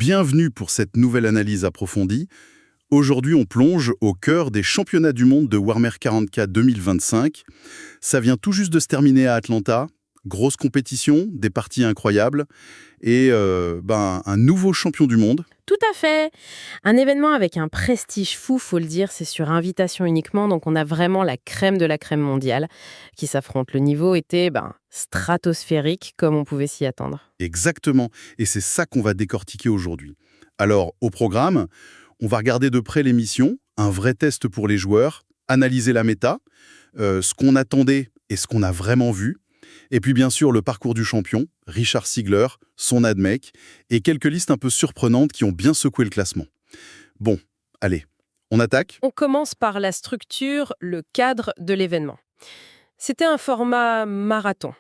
Bienvenue pour cette nouvelle analyse approfondie. Aujourd'hui, on plonge au cœur des championnats du monde de Warhammer 40K 2025. Ça vient tout juste de se terminer à Atlanta. Grosse compétition, des parties incroyables et un nouveau champion du monde. Tout à fait. Un événement avec un prestige fou, faut le dire, c'est sur invitation uniquement, donc on a vraiment la crème de la crème mondiale qui s'affronte. Le niveau était stratosphérique, comme on pouvait s'y attendre. Exactement, et c'est ça qu'on va décortiquer aujourd'hui. Alors, au programme, on va regarder de près les missions, un vrai test pour les joueurs, analyser la méta, ce qu'on attendait et ce qu'on a vraiment vu, et puis bien sûr le parcours du champion, Richard Sigler, son AdMech, et quelques listes un peu surprenantes qui ont bien secoué le classement. Bon, allez, on attaque? On commence par la structure, le cadre de l'événement. C'était un format marathon,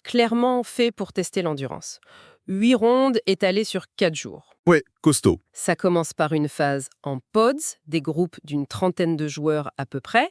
clairement fait pour tester l'endurance. 8 rondes étalées sur 4 jours. Ouais, costaud. Ça commence par une phase en pods, des groupes d'une trentaine de joueurs à peu près,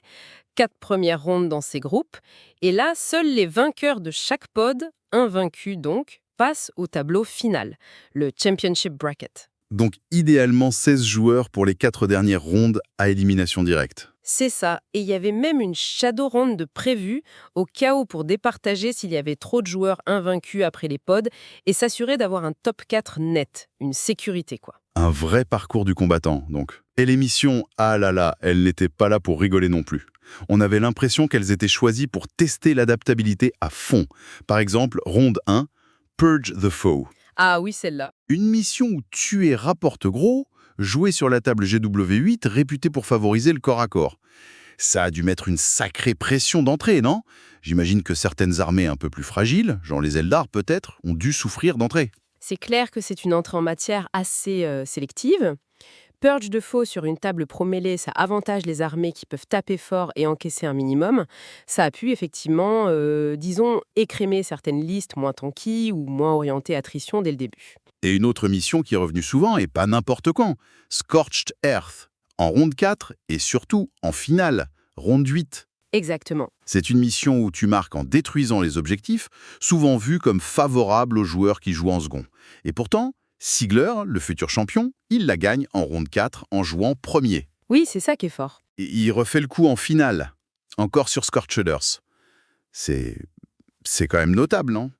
4 premières rondes dans ces groupes, et là, seuls les vainqueurs de chaque pod, invaincus donc, passent au tableau final, le Championship Bracket. Donc idéalement 16 joueurs pour les 4 dernières rondes à élimination directe. C'est ça, et il y avait même une shadow round de prévue, au cas où pour départager s'il y avait trop de joueurs invaincus après les pods, et s'assurer d'avoir un top 4 net, une sécurité quoi. Un vrai parcours du combattant, donc. Et les missions, ah là là, elles n'étaient pas là pour rigoler non plus. On avait l'impression qu'elles étaient choisies pour tester l'adaptabilité à fond. Par exemple, ronde 1, Purge the Foe. Ah oui, celle-là. Une mission où tuer rapporte gros, jouée sur la table GW8, réputée pour favoriser le corps à corps. Ça a dû mettre une sacrée pression d'entrée, non? J'imagine que certaines armées un peu plus fragiles, genre les Eldar peut-être, ont dû souffrir d'entrée. C'est clair que c'est une entrée en matière assez sélective. Purge de faux sur une table pro-mêlée, ça avantage les armées qui peuvent taper fort et encaisser un minimum. Ça a pu effectivement, écrémer certaines listes moins tanky ou moins orientées attrition dès le début. Et une autre mission qui est revenue souvent, et pas n'importe quand, Scorched Earth, en ronde 4 et surtout en finale, ronde 8. Exactement. C'est une mission où tu marques en détruisant les objectifs, souvent vue comme favorable aux joueurs qui jouent en second. Et pourtant, Sigler, le futur champion, il la gagne en ronde 4 en jouant premier. Oui, c'est ça qui est fort. Et il refait le coup en finale, encore sur Scorched Earth. C'est quand même notable, non?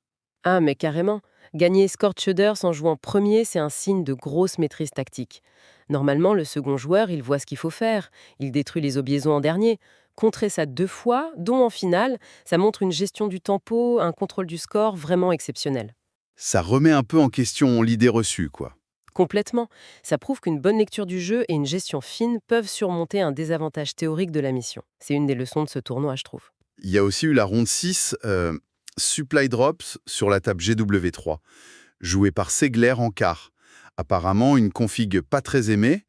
Ah, mais carrément. Gagner Scorched Earth en jouant premier, c'est un signe de grosse maîtrise tactique. Normalement, le second joueur, il voit ce qu'il faut faire. Il détruit les obligations en dernier. Contrer ça 2 fois, dont en finale, ça montre une gestion du tempo, un contrôle du score vraiment exceptionnel. Ça remet un peu en question l'idée reçue, quoi. Complètement. Ça prouve qu'une bonne lecture du jeu et une gestion fine peuvent surmonter un désavantage théorique de la mission. C'est une des leçons de ce tournoi, je trouve. Il y a aussi eu la ronde 6, Supply Drops sur la table GW3, jouée par Segler en quart. Apparemment, une config pas très aimée,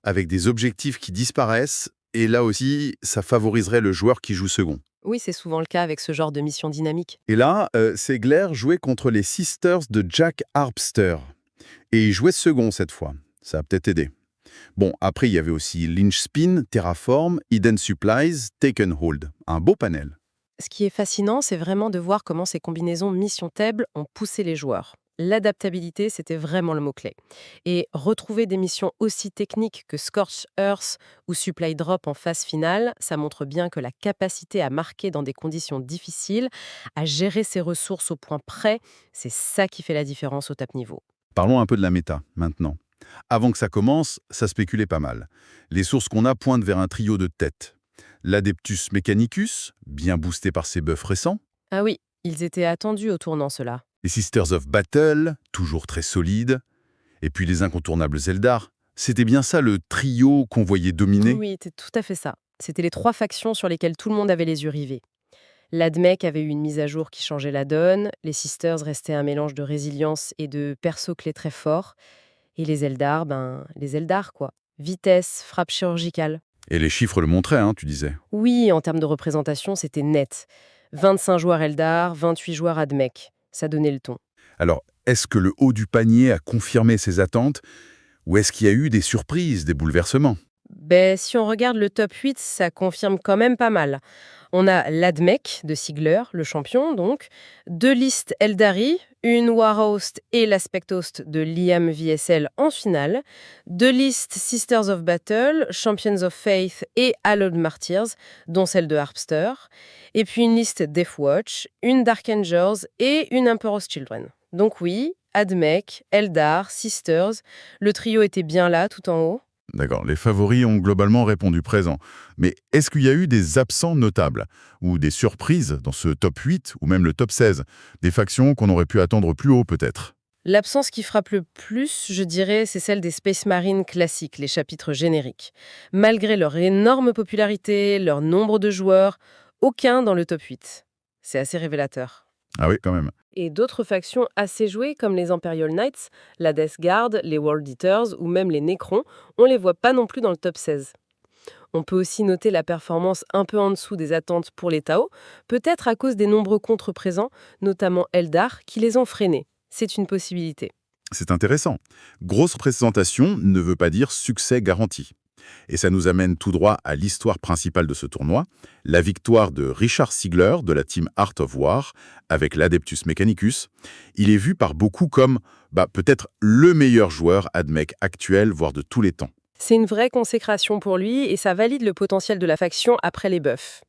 avec des objectifs qui disparaissent, et là aussi, ça favoriserait le joueur qui joue second. Oui, c'est souvent le cas avec ce genre de mission dynamique. Et là, Segler jouait contre les Sisters de Jack Harpster. Et il jouait second cette fois. Ça a peut-être aidé. Bon, après, il y avait aussi Lynch Spin, Terraform, Hidden Supplies, Taken Hold. Un beau panel. Ce qui est fascinant, c'est vraiment de voir comment ces combinaisons mission-table ont poussé les joueurs. L'adaptabilité, c'était vraiment le mot-clé. Et retrouver des missions aussi techniques que Scorched Earth ou Supply Drop en phase finale, ça montre bien que la capacité à marquer dans des conditions difficiles, à gérer ses ressources au point près, c'est ça qui fait la différence au top niveau. Parlons un peu de la méta, maintenant. Avant que ça commence, ça spéculait pas mal. Les sources qu'on a pointent vers un trio de têtes. L'Adeptus Mechanicus, bien boosté par ses buffs récents. Ah oui, ils étaient attendus au tournant, ceux-là. Les Sisters of Battle, toujours très solides. Et puis les incontournables Eldar. C'était bien ça le trio qu'on voyait dominer? Oui, c'était tout à fait ça. C'était les 3 factions sur lesquelles tout le monde avait les yeux rivés. L'AdMech avait eu une mise à jour qui changeait la donne, les Sisters restaient un mélange de résilience et de perso-clés très fort, et les Eldar, les Eldar quoi. Vitesse, frappe chirurgicale. Et les chiffres le montraient, tu disais. Oui, en termes de représentation, c'était net. 25 joueurs Eldar, 28 joueurs AdMech. Ça donnait le ton. Alors, est-ce que le haut du panier a confirmé ces attentes? Ou est-ce qu'il y a eu des surprises, des bouleversements? Si on regarde le top 8, ça confirme quand même pas mal. On a l'Admec de Ziggler, le champion donc, deux listes Eldari, une Warhost et l'Aspect Host de Liam VSL en finale, deux listes Sisters of Battle, Champions of Faith et Hallowed Martyrs, dont celle de Harpster, et puis une liste Deathwatch, une Dark Angels et une Emperor's Children. Donc oui, Admec, Eldar, Sisters, le trio était bien là tout en haut. D'accord, les favoris ont globalement répondu présent. Mais est-ce qu'il y a eu des absents notables ou des surprises dans ce top 8 ou même le top 16? Des factions qu'on aurait pu attendre plus haut peut-être? L'absence qui frappe le plus, je dirais, c'est celle des Space Marines classiques, les chapitres génériques. Malgré leur énorme popularité, leur nombre de joueurs, aucun dans le top 8. C'est assez révélateur. Ah oui, quand même. Et d'autres factions assez jouées, comme les Imperial Knights, la Death Guard, les World Eaters ou même les Necrons, on les voit pas non plus dans le top 16. On peut aussi noter la performance un peu en dessous des attentes pour les Tau, peut-être à cause des nombreux contres présents, notamment Eldar, qui les ont freinés. C'est une possibilité. C'est intéressant. Grosse présentation ne veut pas dire succès garanti. Et ça nous amène tout droit à l'histoire principale de ce tournoi, la victoire de Richard Ziggler de la team Art of War avec l'Adeptus Mechanicus. Il est vu par beaucoup comme peut-être le meilleur joueur Admech actuel, voire de tous les temps. C'est une vraie consécration pour lui et ça valide le potentiel de la faction après les buffs.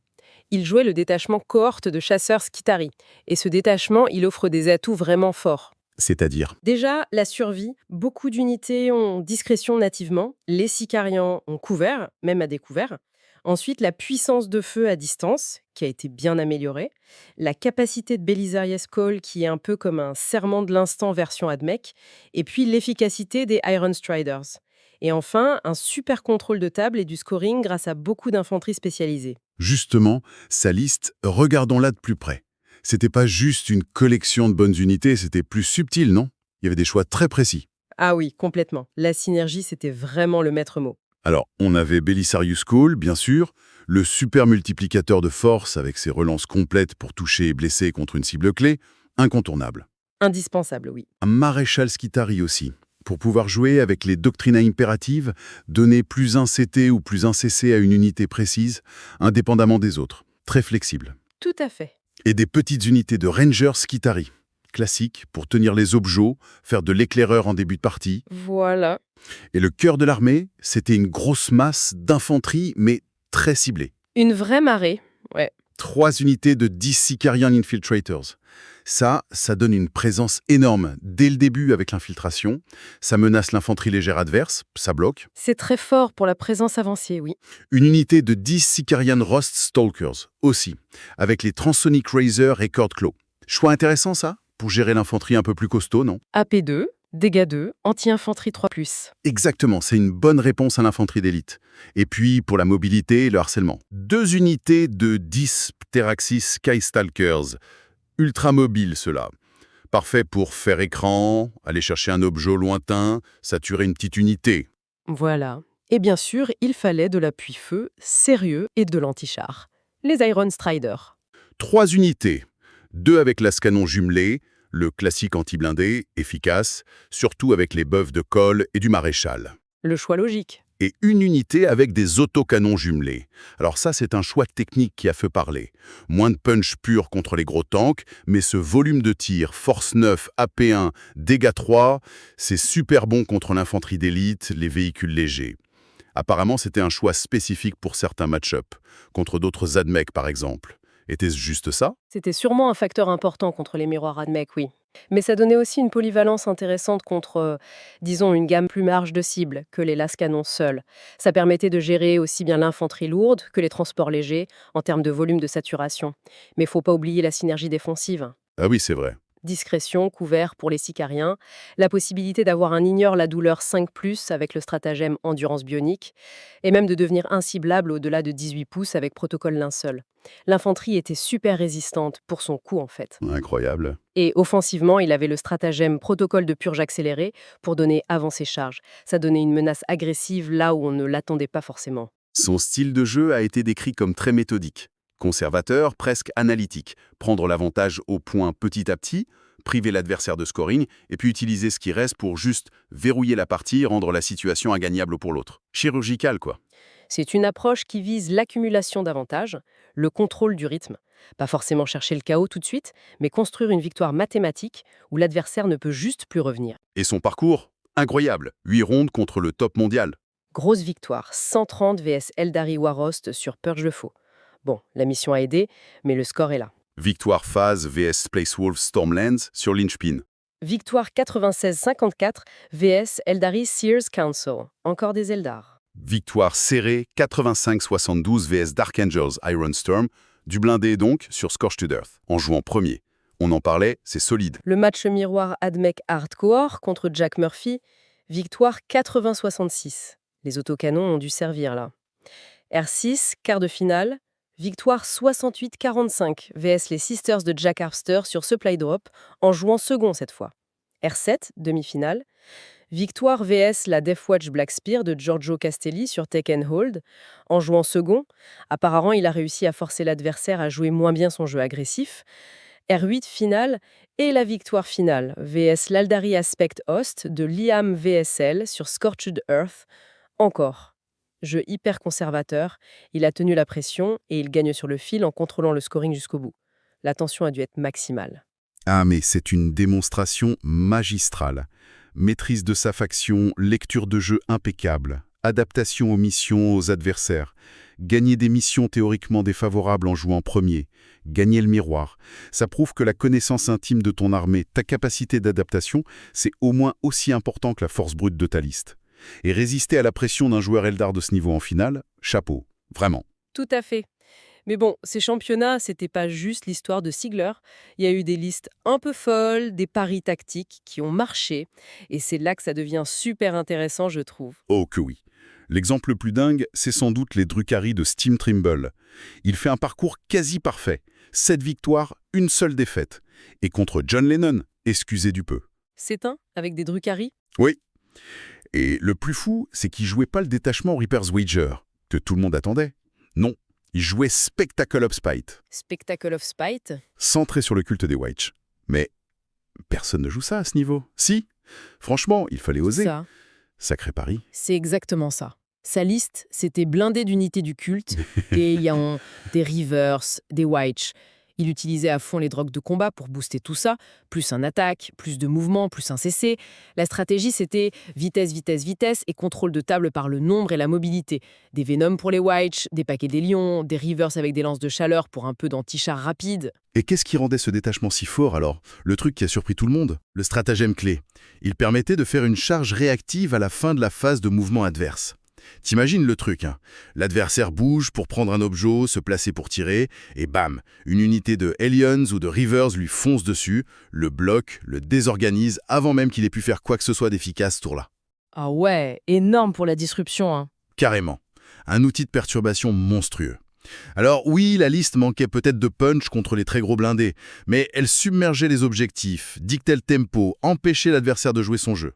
Il jouait le détachement cohorte de chasseurs Skitari. Et ce détachement, il offre des atouts vraiment forts. C'est-à-dire? Déjà, la survie. Beaucoup d'unités ont discrétion nativement. Les Sicarians ont couvert, même à découvert. Ensuite, la puissance de feu à distance, qui a été bien améliorée. La capacité de Belisarius Call, qui est un peu comme un serment de l'instant version Admech. Et puis l'efficacité des Iron Striders. Et enfin, un super contrôle de table et du scoring grâce à beaucoup d'infanterie spécialisée. Justement, sa liste, regardons-la de plus près. C'était pas juste une collection de bonnes unités, c'était plus subtil, non? Il y avait des choix très précis. Ah oui, complètement. La synergie, c'était vraiment le maître mot. Alors, on avait Belisarius Call, bien sûr, le super multiplicateur de force avec ses relances complètes pour toucher et blesser contre une cible clé, incontournable. Indispensable, oui. Un maréchal Skitari aussi, pour pouvoir jouer avec les doctrines impératives, donner plus un CT ou plus un CC à une unité précise, indépendamment des autres. Très flexible. Tout à fait. Et des petites unités de Rangers Skitari, classiques pour tenir les objets, faire de l'éclaireur en début de partie. Voilà. Et le cœur de l'armée, c'était une grosse masse d'infanterie, mais très ciblée. Une vraie marée, ouais. 3 unités de 10 Sicarian Infiltrators. Ça donne une présence énorme dès le début avec l'infiltration. Ça menace l'infanterie légère adverse, ça bloque. C'est très fort pour la présence avancée, oui. Une unité de 10 Sicarian Rust Stalkers, aussi, avec les Transonic Razor et Cord Claw. Choix intéressant, ça, pour gérer l'infanterie un peu plus costaud, non? AP2, dégâts 2, anti-infanterie 3+. Exactement, c'est une bonne réponse à l'infanterie d'élite. Et puis, pour la mobilité et le harcèlement. 2 unités de 10 Pteraxis Skystalkers. Ultra mobiles, ceux-là. Parfait pour faire écran, aller chercher un objet lointain, saturer une petite unité. Voilà. Et bien sûr, il fallait de l'appui-feu sérieux et de l'anti-char. Les Iron Striders. 3 unités. 2 avec l'ascanon jumelé, le classique anti-blindé, efficace, surtout avec les buffs de Cole et du maréchal. Le choix logique. Et une unité avec des autocanons jumelés. Alors ça, c'est un choix technique qui a fait parler. Moins de punch pur contre les gros tanks, mais ce volume de tir, force 9, AP1, dégâts 3, c'est super bon contre l'infanterie d'élite, les véhicules légers. Apparemment, c'était un choix spécifique pour certains match-up, contre d'autres Admech par exemple. Était-ce juste ça? C'était sûrement un facteur important contre les miroirs Admech, oui. Mais ça donnait aussi une polyvalence intéressante contre, disons, une gamme plus large de cibles que les lascanons seuls. Ça permettait de gérer aussi bien l'infanterie lourde que les transports légers en termes de volume de saturation. Mais il faut pas oublier la synergie défensive. Ah oui, c'est vrai. Discrétion, couvert pour les Sicariens, la possibilité d'avoir un ignore la douleur 5+, avec le stratagème endurance bionique, et même de devenir inciblable au-delà de 18 pouces avec protocole linceul. L'infanterie était super résistante pour son coup en fait. Incroyable. Et offensivement, il avait le stratagème protocole de purge accéléré pour donner avant ses charges. Ça donnait une menace agressive là où on ne l'attendait pas forcément. Son style de jeu a été décrit comme très méthodique. Conservateur, presque analytique. Prendre l'avantage au point petit à petit, priver l'adversaire de scoring, et puis utiliser ce qui reste pour juste verrouiller la partie et rendre la situation ingagnable pour l'autre. Chirurgical, quoi. C'est une approche qui vise l'accumulation d'avantages, le contrôle du rythme. Pas forcément chercher le chaos tout de suite, mais construire une victoire mathématique où l'adversaire ne peut juste plus revenir. Et son parcours? Incroyable. 8 rondes contre le top mondial. Grosse victoire, 130 vs Eldari Warost sur Purge le Faux. Bon, la mission a aidé, mais le score est là. Victoire phase vs Placewolf Stormlands sur Lynchpin. Victoire 96-54 vs Eldari Sears Council. Encore des Eldar. Victoire serrée 85-72 vs Dark Angels Iron Storm, du blindé donc sur Scorched Earth, en jouant premier. On en parlait, c'est solide. Le match miroir Admech Hardcore contre Jack Murphy. Victoire 80-66. Les autocanons ont dû servir là. R6, quart de finale. Victoire 68-45 vs les Sisters de Jack Harpster sur Supply Drop, en jouant second cette fois. R7, demi-finale. Victoire vs la Deathwatch Black Spear de Giorgio Castelli sur Take and Hold, en jouant second. Apparemment, il a réussi à forcer l'adversaire à jouer moins bien son jeu agressif. R8 finale et la victoire finale vs l'Aldari Aspect Host de Liam VSL sur Scorched Earth. Encore. Jeu hyper conservateur, il a tenu la pression et il gagne sur le fil en contrôlant le scoring jusqu'au bout. La tension a dû être maximale. Ah mais c'est une démonstration magistrale. Maîtrise de sa faction, lecture de jeu impeccable, adaptation aux missions, aux adversaires, gagner des missions théoriquement défavorables en jouant premier, gagner le miroir. Ça prouve que la connaissance intime de ton armée, ta capacité d'adaptation, c'est au moins aussi important que la force brute de ta liste. Et résister à la pression d'un joueur Eldar de ce niveau en finale, chapeau, vraiment. Tout à fait. Mais bon, ces championnats, c'était pas juste l'histoire de Sigler. Il y a eu des listes un peu folles, des paris tactiques qui ont marché. Et c'est là que ça devient super intéressant, je trouve. Oh que oui. L'exemple le plus dingue, c'est sans doute les Drukhari de Steam Trimble. Il fait un parcours quasi parfait. 7 victoires, une seule défaite. Et contre John Lennon, excusez du peu. C'est un, avec des Drukhari. Oui. Et le plus fou, c'est qu'il jouait pas le détachement Reaper's Wager, que tout le monde attendait. Non, il jouait Spectacle of Spite. Spectacle of Spite. Centré sur le culte des Wyche. Mais personne ne joue ça à ce niveau. Si, franchement, il fallait oser. Ça, Sacré pari. c'est exactement ça. Sa liste, c'était blindé d'unités du culte, des Yaon, des Rivers, des Wyche. Il utilisait à fond les drogues de combat pour booster tout ça, plus un attaque, plus de mouvement, plus un CC. La stratégie, c'était vitesse, vitesse, vitesse et contrôle de table par le nombre et la mobilité. Des Venom pour les Wyche, des paquets des lions, des Rivers avec des lances de chaleur pour un peu d'anti-char rapide. Et qu'est-ce qui rendait ce détachement si fort alors? Le truc qui a surpris tout le monde? Le stratagème clé. Il permettait de faire une charge réactive à la fin de la phase de mouvement adverse. T'imagines le truc, hein? L'adversaire bouge pour prendre un objet, se placer pour tirer, et bam, une unité de Aliens ou de Rivers lui fonce dessus, le bloque, le désorganise avant même qu'il ait pu faire quoi que ce soit d'efficace ce tour-là. Ah ouais, énorme pour la disruption, hein. Carrément. Un outil de perturbation monstrueux. Alors oui, la liste manquait peut-être de punch contre les très gros blindés, mais elle submergeait les objectifs, dictait le tempo, empêchait l'adversaire de jouer son jeu.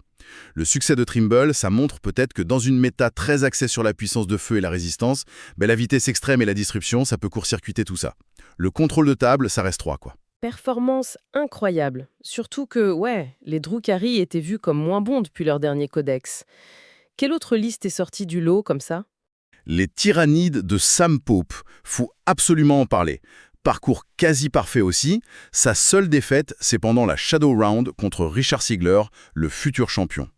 Le succès de Trimble, ça montre peut-être que dans une méta très axée sur la puissance de feu et la résistance, la vitesse extrême et la disruption, ça peut court-circuiter tout ça. Le contrôle de table, ça reste 3, quoi. Performance incroyable. Surtout que, les Drukhari étaient vus comme moins bons depuis leur dernier codex. Quelle autre liste est sortie du lot comme ça? Les Tyrannides de Sam Pope, faut absolument en parler. Parcours quasi parfait aussi, sa seule défaite, c'est pendant la Shadow Round contre Richard Sigler, le futur champion.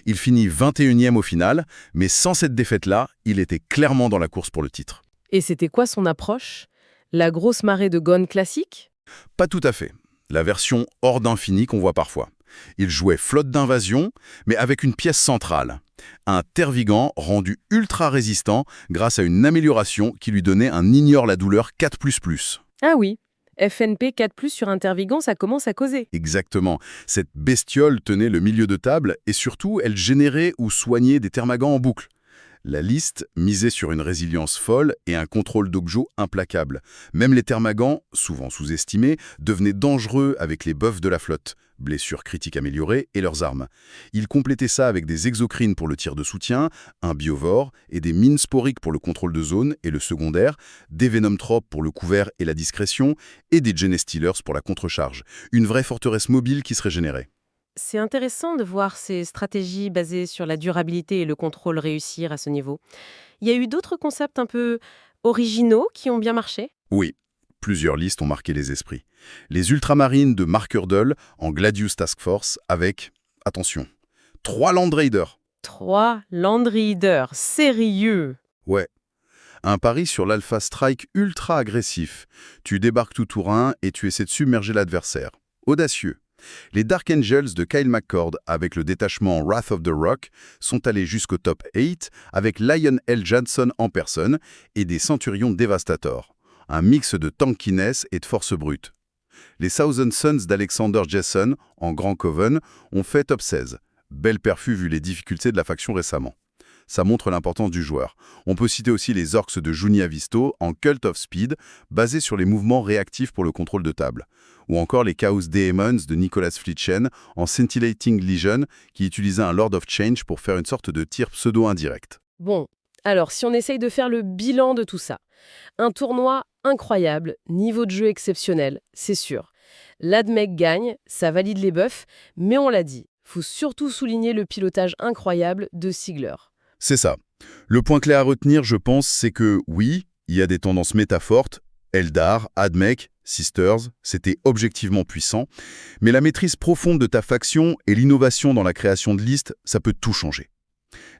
Il finit 21e au final, mais sans cette défaite-là, il était clairement dans la course pour le titre. Et c'était quoi son approche? La grosse marée de Gone classique? Pas tout à fait. La version hors d'infini qu'on voit parfois. Il jouait flotte d'invasion, mais avec une pièce centrale. Un Tervigan rendu ultra résistant grâce à une amélioration qui lui donnait un ignore la douleur 4++. Ah oui, FNP 4+, sur Intervigan, ça commence à causer. Exactement. Cette bestiole tenait le milieu de table et surtout, elle générait ou soignait des Termagants en boucle. La liste misait sur une résilience folle et un contrôle d'Ogjo implacable. Même les Termagants, souvent sous-estimés, devenaient dangereux avec les buffs de la flotte, blessures critiques améliorées et leurs armes. Ils complétaient ça avec des exocrines pour le tir de soutien, un biovore et des mines sporiques pour le contrôle de zone et le secondaire, des Venomtropes pour le couvert et la discrétion et des Genestealers pour la contrecharge. Une vraie forteresse mobile qui se régénérait. C'est intéressant de voir ces stratégies basées sur la durabilité et le contrôle réussir à ce niveau. Il y a eu d'autres concepts un peu originaux qui ont bien marché? Oui, plusieurs listes ont marqué les esprits. Les ultramarines de Mark Hurdle en Gladius Task Force avec, attention, 3 Land Raiders. 3 Land Raiders, sérieux? Ouais. Un pari sur l'Alpha Strike ultra agressif. Tu débarques tout tourin et tu essaies de submerger l'adversaire. Audacieux. Les Dark Angels de Kyle McCord avec le détachement Wrath of the Rock sont allés jusqu'au top 8 avec Lion L. Johnson en personne et des Centurions Devastator. Un mix de tankiness et de force brute. Les Thousand Sons d'Alexander Jason en Grand Coven ont fait top 16. Belle perfus vu les difficultés de la faction récemment. Ça montre l'importance du joueur. On peut citer aussi les Orcs de Juni Avisto en Cult of Speed, basés sur les mouvements réactifs pour le contrôle de table. Ou encore les Chaos Demons de Nicholas Flietchen en Scintillating Legion, qui utilisaient un Lord of Change pour faire une sorte de tir pseudo-indirect. Bon, alors si on essaye de faire le bilan de tout ça. Un tournoi incroyable, niveau de jeu exceptionnel, c'est sûr. L'ADMEC gagne, ça valide les buffs, mais on l'a dit, faut surtout souligner le pilotage incroyable de Sigler. C'est ça. Le point clé à retenir, je pense, c'est que oui, il y a des tendances méta fortes. Eldar, ADMEC, Sisters, c'était objectivement puissant. Mais la maîtrise profonde de ta faction et l'innovation dans la création de listes, ça peut tout changer.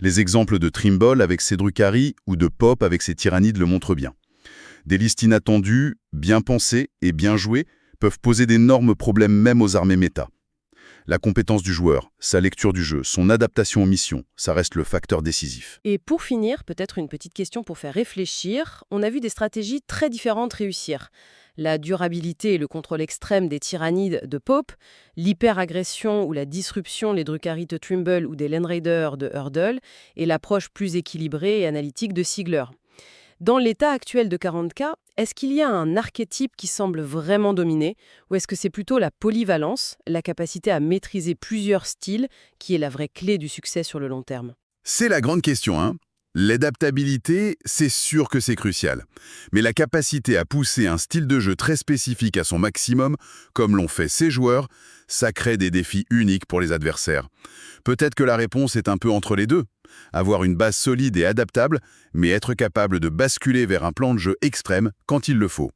Les exemples de Trimble avec ses Drukhari ou de Pop avec ses Tyrannides le montrent bien. Des listes inattendues, bien pensées et bien jouées peuvent poser d'énormes problèmes même aux armées méta. La compétence du joueur, sa lecture du jeu, son adaptation aux missions, ça reste le facteur décisif. Et pour finir, peut-être une petite question pour faire réfléchir. On a vu des stratégies très différentes réussir. La durabilité et le contrôle extrême des tyrannides de Pope, l'hyperagression ou la disruption les Drukhari de Trimble ou des Land Raiders de Hurdle, et l'approche plus équilibrée et analytique de Sigler. Dans l'état actuel de 40K, est-ce qu'il y a un archétype qui semble vraiment dominer ou est-ce que c'est plutôt la polyvalence, la capacité à maîtriser plusieurs styles qui est la vraie clé du succès sur le long terme? C'est la grande question, hein. L'adaptabilité, c'est sûr que c'est crucial. Mais la capacité à pousser un style de jeu très spécifique à son maximum, comme l'ont fait ces joueurs, ça crée des défis uniques pour les adversaires. Peut-être que la réponse est un peu entre les deux. Avoir une base solide et adaptable, mais être capable de basculer vers un plan de jeu extrême quand il le faut.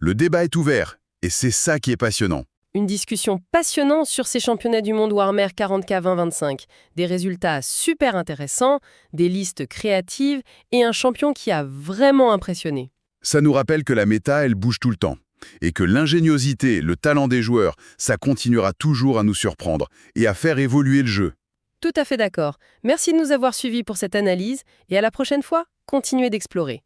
Le débat est ouvert, et c'est ça qui est passionnant. Une discussion passionnante sur ces championnats du monde Warhammer 40K 2025. Des résultats super intéressants, des listes créatives et un champion qui a vraiment impressionné. Ça nous rappelle que la méta, elle bouge tout le temps. Et que l'ingéniosité, le talent des joueurs, ça continuera toujours à nous surprendre et à faire évoluer le jeu. Tout à fait d'accord. Merci de nous avoir suivis pour cette analyse et à la prochaine fois, continuez d'explorer.